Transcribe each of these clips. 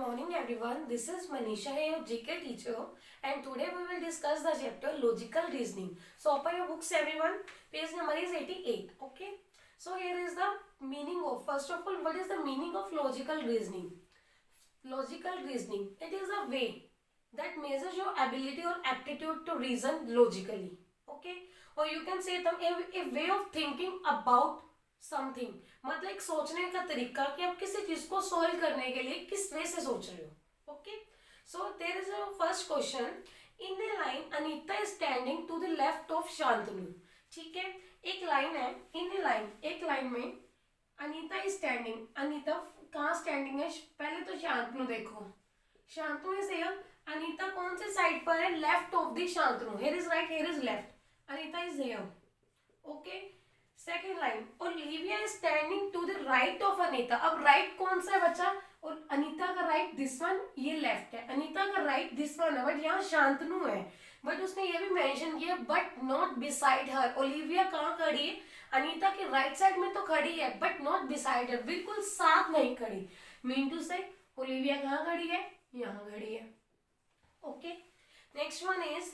morning everyone. This is Manisha, your GK teacher, and today we will discuss the chapter logical reasoning. So open your books everyone. Page number is 88. Okay. So here is the meaning of, first of all, what is the meaning of logical reasoning? Logical reasoning, it is a way that measures your ability or aptitude to reason logically. Okay. Or you can say a way of thinking about something, मतलब एक सोचने का तरीका कि आप किसी चीज को सॉल्व करने के लिए किस वे से सोच रहे हो. Okay, so there is a first question. In a line Anita is standing to the left of Shantanu. ठीक है, एक लाइन है, इन ए लाइन, एक लाइन में अनीता इज स्टैंडिंग. अनीता कहाँ स्टैंडिंग है? पहले तो शांतनु देखो, शांतनु इज हियर. अनीता कौन से साइड पर है? Left of the Shantanu. Here is right, here is left. Anita is here. Okay, second line, Olivia is standing to the right of Anita. अब राइट कौन सा है बच्चा? और अनीता का राइट दिस वन, ये लेफ्ट है. अनीता का राइट दिस वन है, बट यहाँ शांतनु है. बट उसने ये भी मेंशन किया but not beside her. Olivia कहाँ खड़ी है? अनीता के राइट साइड में तो खड़ी है बट नॉट बिसाइड हर, बिल्कुल साथ नहीं खड़ी. मीन टू से ओलिविया कहाँ खड़ी है? यहाँ खड़ी है. Okay, next one is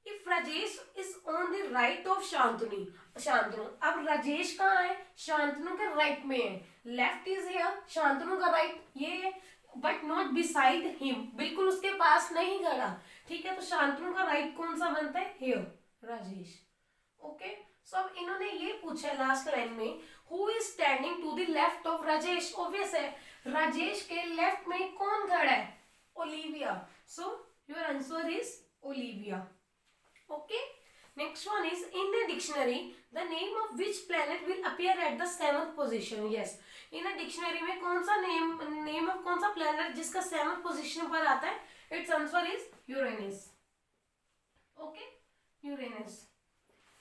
If Rajesh is on the right of Shantanu. अब राजेश कहाँ है? शांतनु के राइट में है. लेफ्ट इज हियर, शांतनु का राइट ये है, बट नॉट बिसाइड हिम, बिल्कुल उसके पास नहीं खड़ा. ठीक है, तो शांतनु का राइट कौन सा बनता है? हियर, राजेश. ओके, सो अब इन्होंने ये पूछा लास्ट लाइन में, who is standing to the left of Rajesh. Obvious है, राजेश के लेफ्ट में कौन खड़ा है? Olivia. So your answer is Olivia. Okay, next one is in the dictionary the name of which planet will appear at the 7th position. Yes, in a dictionary में कौन सा name of कौन सा planet जिसका 7th position पर आता है? Its answer is Uranus. Okay, Uranus.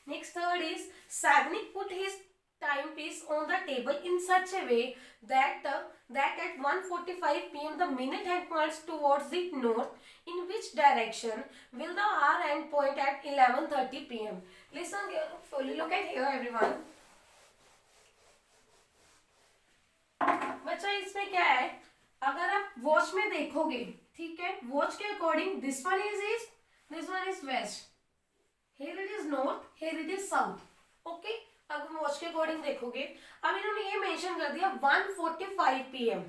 Next, third is Sagnik put his timepiece on the table in such a way that at 1:45 p.m. the minute hand points towards the north. In which direction will the hour end point at 11:30 p.m.? Listen carefully. Look at here, everyone. बच्चा इसमें क्या है? अगर आप watch में देखोगे, ठीक है, वॉच के according this one is east, this one is west. Here it is north, here it is south. Okay, अगर वॉच के अकॉर्डिंग देखोगे, अब इन्होंने ये मेंशन कर दिया 1:45 p.m.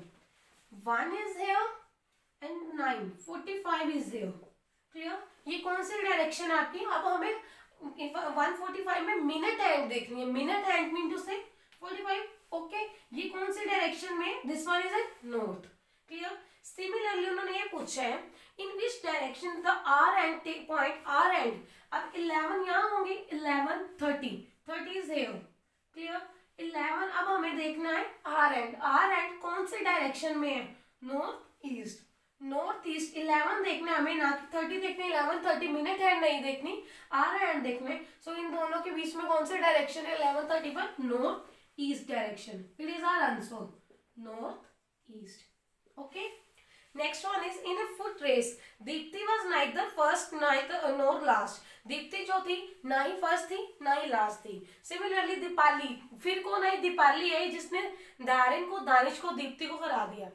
1 is here and 9:45 is there. Clear? ये कौन सी डायरेक्शन है आपकी? अब हमें 1:45 में मिनट हैंड देखनी है. मिनट हैंड मीन टू से 45. ओके, ये कौन सी डायरेक्शन में? This one is in north. Clear? Similarly उन्होंने ये पूछा है in which direction the R end point R end. अब 11 यहाँ होंगे, 11:30, 30 इज हियर. क्लियर? 11, अब हमें देखना है आर एंड. आर एंड कौन सी डायरेक्शन में है? North east. नॉर्थ ईस्ट 11 देखना है हमें, ना कि 30 देखनी. 11:30 मिनट हैंड नहीं देखनी, आर हैंड देखने. सो इन दोनों के बीच में कौन सी डायरेक्शन है? 11:30 पर north east direction. It is our answer, north east. Okay, next one is in a foot race Deepti was neither first nor last. Deepti जो थी ना ही फर्स्ट थी ना ही लास्ट थी. सिमिलरली दीपाली, फिर कौन आई? दीपाली है जिसने दारिन को, दानिश को, दीप्ति को हरा दिया.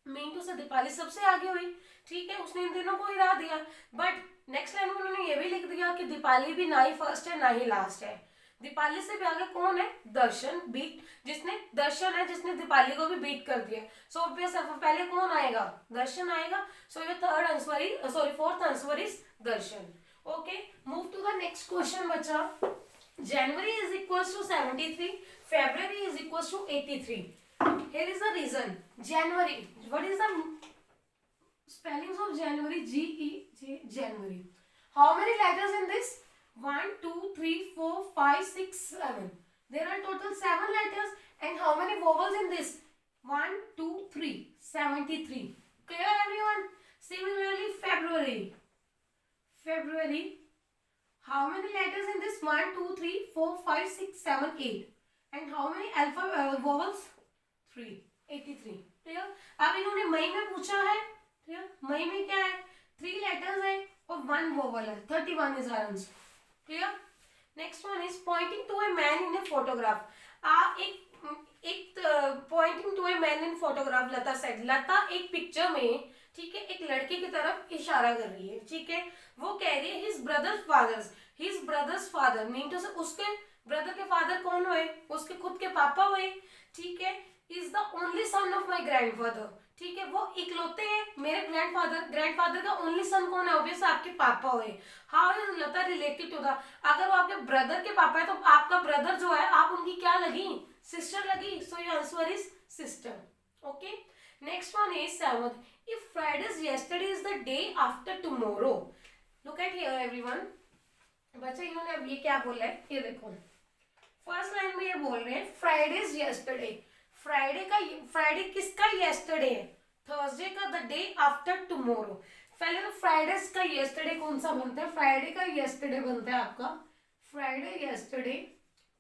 मीन टू से दीपाली सबसे आगे हुई. ठीक है, उसने इन तीनों को हिरा दिया. बट नेक्स्ट लाइन में उन्होंने ये भी लिख दिया कि दीपाली भी ना ही फर्स्ट है ना ही लास्ट है. दीपाली से भी आगे कौन है? दर्शन. दर्शन है जिसने दीपाली को भी बीट कर दिया. सो ऑब्वियस पहले कौन आएगा? दर्शन आएगा. So your third answer is, sorry, fourth answer is Darshan. Okay, move to the next question बच्चा. January is equals to 73, February is equals to 83. Here is the reason. January. What is the spellings of January? G-E-J, January. How many letters in this? 1, 2, 3, 4, 5, 6, 7. There are total 7 letters. And how many vowels in this? 1, 2, 3. 73. Clear everyone? Similarly, February. February. How many letters in this? 1, 2, 3, 4, 5, 6, 7, 8. And how many vowels? 3. 83. Clear? अब इन्होंने मई में पूछा है. Clear? मई में क्या है? 3 letters है और 1 वोवल है. 31 is answer. Clear? Next one is pointing to a man in a photograph. एक pointing to a man in photograph Lata said, Lata एक पिक्चर में, ठीक है, एक लड़के की तरफ इशारा कर रही है, ठीक है, वो कह रही है his brother's father mean to say उसके ब्रदर के फादर कौन हुए, उसके खुद के पापा हुए, ठीक है, is the only son of my grandfather, ठीक है, वो इकलौते हैं मेरे ग्रैंडफादर का ओनली सन कौन है, ऑब्वियस आपके पापा हुए। How is Lata related to the, अगर वो आपके ब्रदर के पापा है तो आपका ब्रदर जो है आप उनकी क्या लगी, सिस्टर लगी, सो your answer is sister. Okay, next one is seventh, if Fridays yesterday is the day after tomorrow, look at here everyone, बच्चा इन्होंने अब ये क्या बोला है, ये देखो फर्स्ट लाइन में ये बोल रहे हैं फ्राइडेज यस्टरडे, फ्राइडे किसका यस्टरडे है, थर्सडे का, द डे आफ्टर टुमारो। पहले तो फ्राइडेज का यस्टरडे कौन सा बनता है, फ्राइडे का यस्टरडे बनता है आपका, Friday yesterday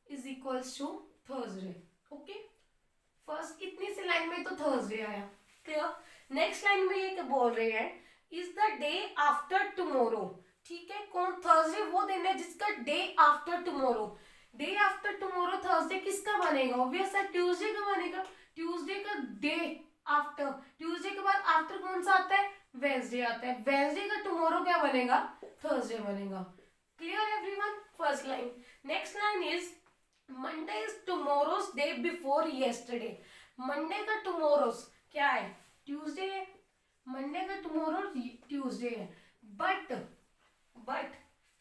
is equals to Thursday. Okay, first इतनी सी लाइन में तो थर्सडे आया, क्लियर। नेक्स्ट लाइन में ये बोल रहे हैं is the day after tomorrow, ठीक है, कौन, थर्सडे वो दिन है जिसका day after tomorrow, day after tomorrow Thursday किसका बनेगा, ऑब्वियस है ट्यूसडे का बनेगा, ट्यूसडे का डे आफ्टर, ट्यूसडे के बाद आफ्टर कौन सा आता है, वेंसडे आता है, वेंसडे का टुमारो क्या बनेगा, थर्सडे बनेगा। Clear everyone, first line. Next line is Monday is tomorrow's day before yesterday, Monday का टुमारोज क्या है, ट्यूसडे है, मंडे का टुमारो ट्यूसडे है, but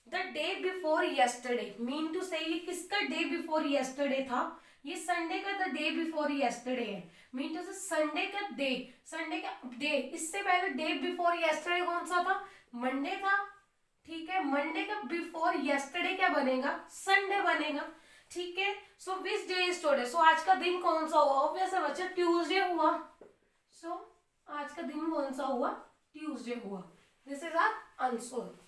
the day before yesterday mean to say ये किसका डे बिफोर यस्टरडे था, ये संडे का द डे बिफोर यस्टरडे है, मीन टू से संडे का डे, इससे पहले डे बिफोर यस्टरडे कौन सा था, मंडे था, ठीक है, मंडे का बिफोर यस्टरडे क्या बनेगा, संडे बनेगा, ठीक है। सो विच डे इज टुडे, सो आज का दिन कौन सा हुआ, ऑब्वियस है बच्चा ट्यूसडे हुआ, सो आज का दिन कौन सा हुआ, ट्यूसडे हुआ, this is our answer.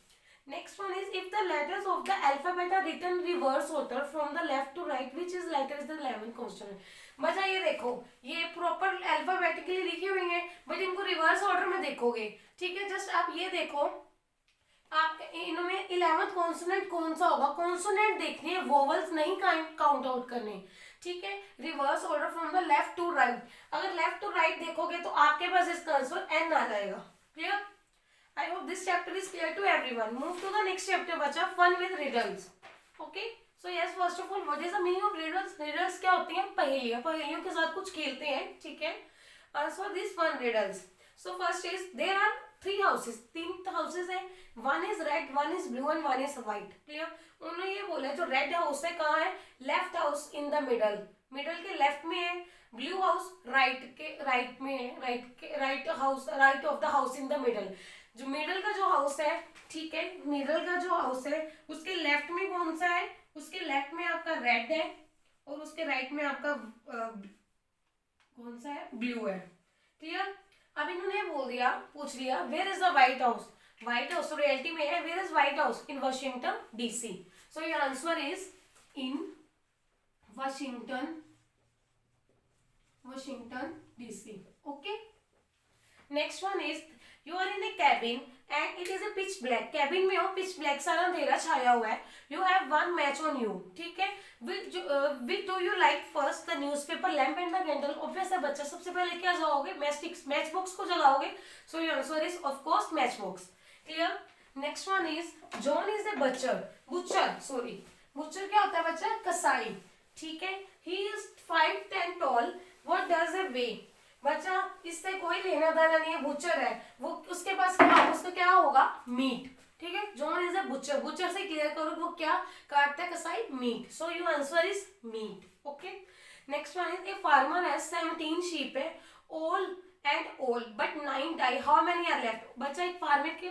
Next one is if the letters of the alphabet are written reverse order from the left to right, which is letter is the 11th consonant। बच्चा ये देखो, ये प्रॉपर अल्फाबेटिकली लिखी हुई है, but इनको reverse order में देखोगे, ठीक है, जस्ट आप ये देखो, आप इनमें 11th कॉन्सोनेंट कौन सा होगा, कॉन्सोनेंट देखनी है, वोवल्स नहीं काउंट आउट करने, ठीक है, reverse order from the left to right, अगर लेफ्ट टू राइट देखोगे तो आपके पास इसका आंसर एन आ जाएगा। क्लियर, I hope this chapter is clear to everyone. Move to the next chapter, बच्चा, fun with riddles. Okay? So yes, first of all, what is the meaning of riddles? Riddles क्या होती हैं, पहेलियाँ, पहेलियों के साथ कुछ खेलते हैं, ठीक है। Answer these fun riddles. So first is there are 3 houses, 3 houses है, one is red, one is blue and one is white. Clear? उन्होंने ये बोला जो रेड हाउस है कहाँ है, left house in the middle, middle के लेफ्ट में है, ब्लू हाउस राइट में है, right of the house in the middle, जो मिडल का जो हाउस है, ठीक है, मिडल का जो हाउस है उसके लेफ्ट में कौन सा है, उसके लेफ्ट में आपका रेड है और उसके राइट में आपका कौन सा है, ब्लू है। क्लियर, अब इन्होंने बोल दिया, पूछ लिया where is the White House, White House तो रियलिटी में है, where is White House, in Washington DC, so your answer is in Washington DC. Okay, next one is You are in a cabin and it is a pitch black. Cabin में हो, pitch black, सारा अंधेरा छाया हुआ है. You have one match on you, ठीक है? Which do you like first, the newspaper, lamp and the candle? Obvious है बच्चा, सबसे पहले क्या जलाओगे? मैच बॉक्स को जलाओगे. So your answer is of course match box. Clear? Next one is John is a butcher. Butcher क्या होता है बच्चा? कसाई, ठीक है? He is 5'10" tall. What does he weigh? बच्चा इससे कोई लेना देना नहीं है, बुचर है वो, उसके पास क्या होगा, मीट, ठीक है। John is a butcher, butcher से क्लियर करो वो क्या काटता है, कसाई, meat, so your answer is meat. Okay, next one is a farmer has 17 sheep है, all but 9 die, how many are left? बच्चा एक फार्मर के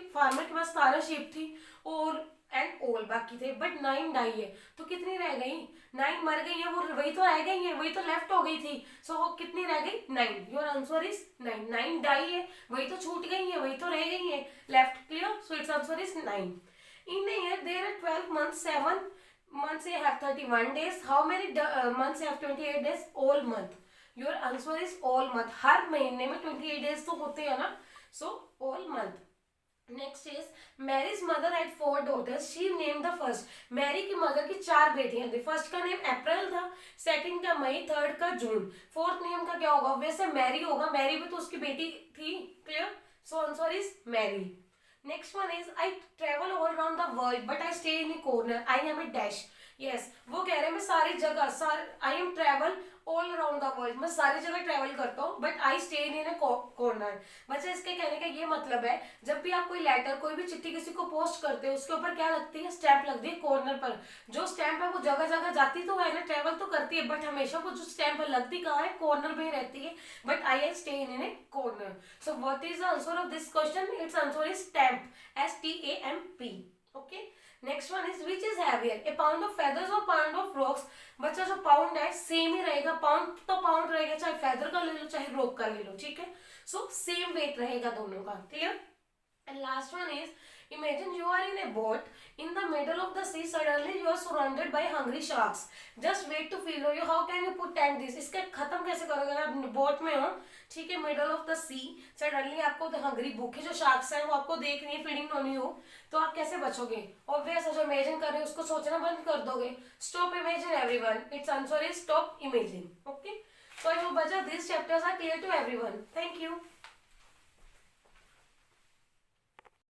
पास 17 sheep थी और एंड ऑल बाकी थे, बट 9 डाई है, तो कितनी रह गई, 9 मर गई है, वो वही तो रह गई है, वही तो लेफ्ट हो गई थी, सो वो कितनी रह गई, 9, योर आंसर इज 9 डाई है, वही तो छूट गई है, वही तो रह गई है left. Clear, so it's answer is 9। In the year there are 12 months, 7 months have 31 days, how many months have 28 days? All month, your answer is all month, हर महीने में 28 days तो होते हैं ना, so all month। Next is Mary's mother had 4 daughters. She name the first. Mary की मदर की 4 बेटियां थी. फर्स्ट का नेम अप्रैल था, सेकंड का मई, थर्ड का जून. फोर्थ नेम का क्या होगा? वैसे मैरी होगा. मैरी भी तो उसकी बेटी थी. Clear? So answer is Mary. Next one is I travel all around the world but I stay in a corner. I am a dash. Yes, वो कह रहे हैं मैं सारी जगह I am travel all around the world. मैं सारी जगह ट्रेवल करता हूँ but I stay in a corner. बच्चे इसके कहने का ये मतलब है, जब भी आप कोई लेटर, कोई भी चिट्ठी किसी को पोस्ट करते हो, उसके ऊपर क्या लगती है? स्टैंप लगती है कॉर्नर पर. जो स्टैंप है वो जगह जगह जाती तो है ना, ट्रेवल तो करती है, बट हमेशा वो जो स्टैंप है लगती कहाँ है? कॉर्नर में ही रहती है. But I am stay in a corner. So what is the answer of this question? It's answer is stamp. STAMP. Okay. Next one is which is heavier, A pound of feathers और pound of rocks. बच्चा जो pound है same ही रहेगा. Pound तो pound रहेगा, चाहे feather का ले लो चाहे रॉक का ले लो. ठीक है, सो सेम वेट रहेगा दोनों का. Clear? And last one is imagine you are in a boat in the middle of the sea. Suddenly you are surrounded by hungry sharks. Just wait to feel you. How can you put end this? इसके खत्म कैसे करोगे? आप boat में हो, ठीक है, middle of the sea, suddenly आपको हंग्री भूखे जो शार्क्स हैं वो आपको देख रही है, फीडिंग होनी हो, तो आप कैसे बचोगे? ऑब्वियस जो इमेजिन कर रहे हो उसको सोचना बंद कर दोगे. Stop imagine everyone. It's answer is stop imagine. Okay, so I hope बच्चा these chapters are clear to everyone. Thank you.